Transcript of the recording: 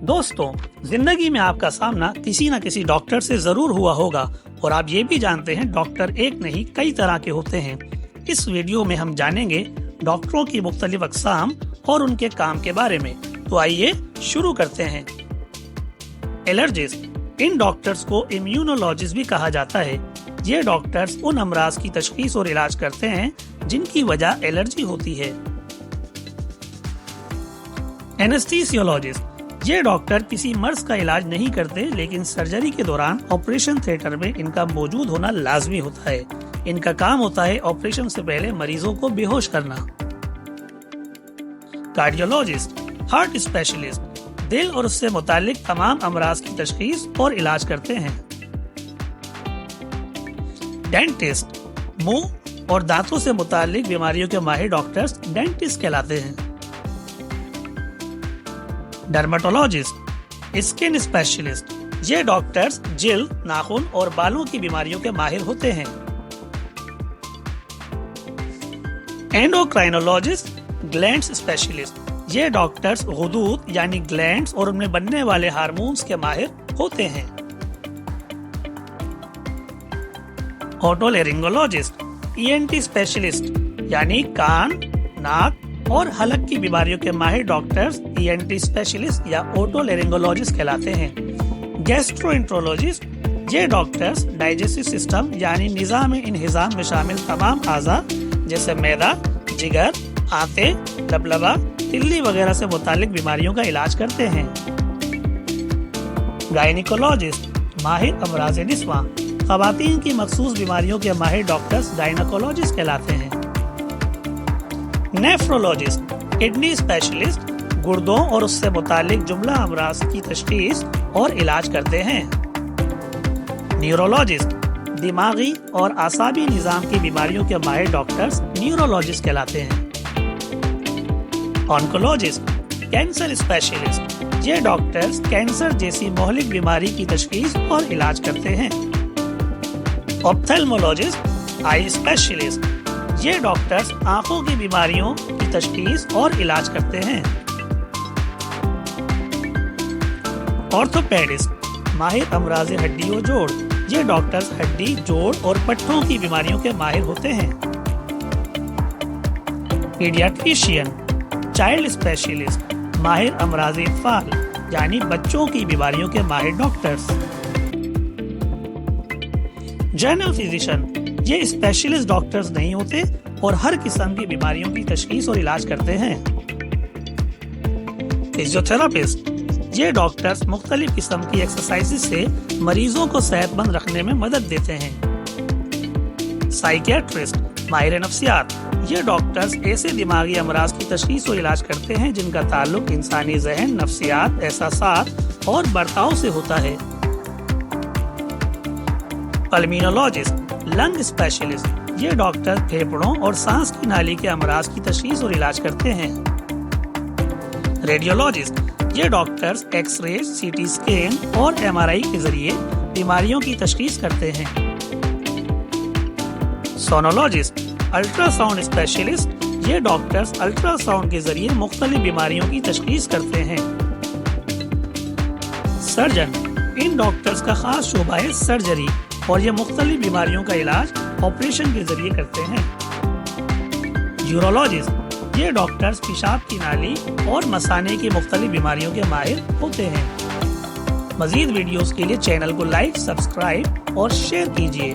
दोस्तों, जिंदगी में आपका सामना किसी न किसी डॉक्टर से जरूर हुआ होगा और आप ये भी जानते हैं डॉक्टर एक नहीं कई तरह के होते हैं। इस वीडियो में हम जानेंगे डॉक्टरों की मुख्तलिफ अक़साम और उनके काम के बारे में। तो आइए शुरू करते हैं। एलर्जिस्ट, इन डॉक्टर्स को इम्यूनोलॉजिस्ट भी कहा जाता है। ये डॉक्टर्स उन अमराज की तशखीस और इलाज करते हैं जिनकी वजह एलर्जी होती है। एनेस्थीसियोलॉजिस्ट, ये डॉक्टर किसी मर्ज का इलाज नहीं करते, लेकिन सर्जरी के दौरान ऑपरेशन थिएटर में इनका मौजूद होना लाजमी होता है। इनका काम होता है ऑपरेशन से पहले मरीजों को बेहोश करना। कार्डियोलॉजिस्ट, हार्ट स्पेशलिस्ट, दिल और उससे मुतालिक तमाम अमराज की तशखीस और इलाज करते हैं। डेंटिस्ट, मुंह और दांतों से मुतालिक बीमारियों के माहिर डॉक्टर्स डेंटिस्ट कहलाते हैं। डर्मेटोलॉजिस्ट, स्किन स्पेशलिस्ट, ये डॉक्टर्स जिल्द, नाखून और बालों की बीमारियों के माहिर होते हैं। एंडोक्राइनोलॉजिस्ट, ग्लैंड्स स्पेशलिस्ट, ये डॉक्टर्स गुदूद यानी ग्लैंड्स और उनमें बनने वाले हार्मोन्स के माहिर होते हैं। ओटोलेरिंगोलॉजिस्ट, ENT स्पेशलिस्ट, यानी कान, नाक और हलक की बीमारियों के माहिर डॉक्टर्स ENT स्पेशलिस्ट या ओटोलेरिंगोलॉजिस्ट कहलाते हैं। गैस्ट्रोएंट्रोलॉजिस्ट, ये डॉक्टर्स डाइजेस्टिव सिस्टम यानी निज़ाम इंहिज़ाम में शामिल तमाम आज़ा जैसे मैदा, जिगर, आंतें, लबलबा, तिल्ली वगैरह से मुतालिक बीमारियों का इलाज करते हैं। गायनिकोलॉजिस्ट, माहिर अमराज निस्वां, ख़वातीन की मखसूस बीमारियों के माहिर डॉक्टर्स गायनिकोलॉजिस्ट कहलाते हैं। नेफ्रोलॉजिस्ट, किडनी स्पेशलिस्ट, गुर्दों और उससे मुतालिक जुमला अमराज की तशखीस और इलाज करते हैं। न्यूरोलॉजिस्ट, दिमागी और आसाबी निज़ाम की बीमारियों के माहिर डॉक्टर्स न्यूरोलॉजिस्ट कहलाते हैं। ऑन्कोलॉजिस्ट, कैंसर स्पेशलिस्ट, ये डॉक्टर्स कैंसर जैसी मोहलिक बीमारी की तशखीस और इलाज करते हैं। ऑप्थेल्मोलॉजिस्ट, आई स्पेशलिस्ट, ये डॉक्टर्स आंखों की बीमारियों की तशखीस और इलाज करते हैं। ऑर्थोपेडिस्ट, माहिर अमराज हड्डी और जोड़, ये डॉक्टर्स हड्डी, जोड़ और पट्टों की बीमारियों के माहिर होते हैं। पीडियाट्रिशियन, चाइल्ड स्पेशलिस्ट, माहिर अमराज इत्फाल यानी बच्चों की बीमारियों के माहिर डॉक्टर्स। जनरल फिजिशियन, ये स्पेशलिस्ट डॉक्टर्स नहीं होते और हर किस्म की बीमारियों की तशखीस और इलाज करते हैं। फिजियोथेरापिस्ट, ये डॉक्टर्स मुख्तलिफ किस्म की एक्सरसाइजेस से मरीजों को सेहतमंद रखने में मदद देते हैं। साइकियाट्रिस्ट, माहिर नफ्सियात, ये डॉक्टर्स ऐसे दिमागी अमराज की तशखीस और इलाज करते हैं जिनका ताल्लुक इंसानी ज़हन, नफ्सियात, एहसासात और बर्ताव से होता है। पल्मिनोलॉजिस्ट, लंग स्पेशलिस्ट, ये डॉक्टर फेफड़ों और सांस की नाली के अमराज की तशखीस और इलाज करते हैं। रेडियोलॉजिस्ट, ये डॉक्टर्स एक्सरे, CT स्कैन और MRI के जरिए बीमारियों की तशखीस करते हैं। सोनोलॉजिस्ट, अल्ट्रासाउंड स्पेशलिस्ट, ये डॉक्टर्स अल्ट्रासाउंड के जरिए मुख्तलिफ बीमारियों की तशखीस करते हैं। सर्जन, इन डॉक्टर्स का खास शोबा है सर्जरी और ये मुख्तलिफ बीमारियों का इलाज ऑपरेशन के जरिए करते हैं। यूरोलॉजिस्ट, ये डॉक्टर्स पेशाब की नाली और मसाने की मुख्तलिफ बीमारियों के माहिर होते हैं। मजीद वीडियोस के लिए चैनल को लाइक, सब्सक्राइब और शेयर कीजिए।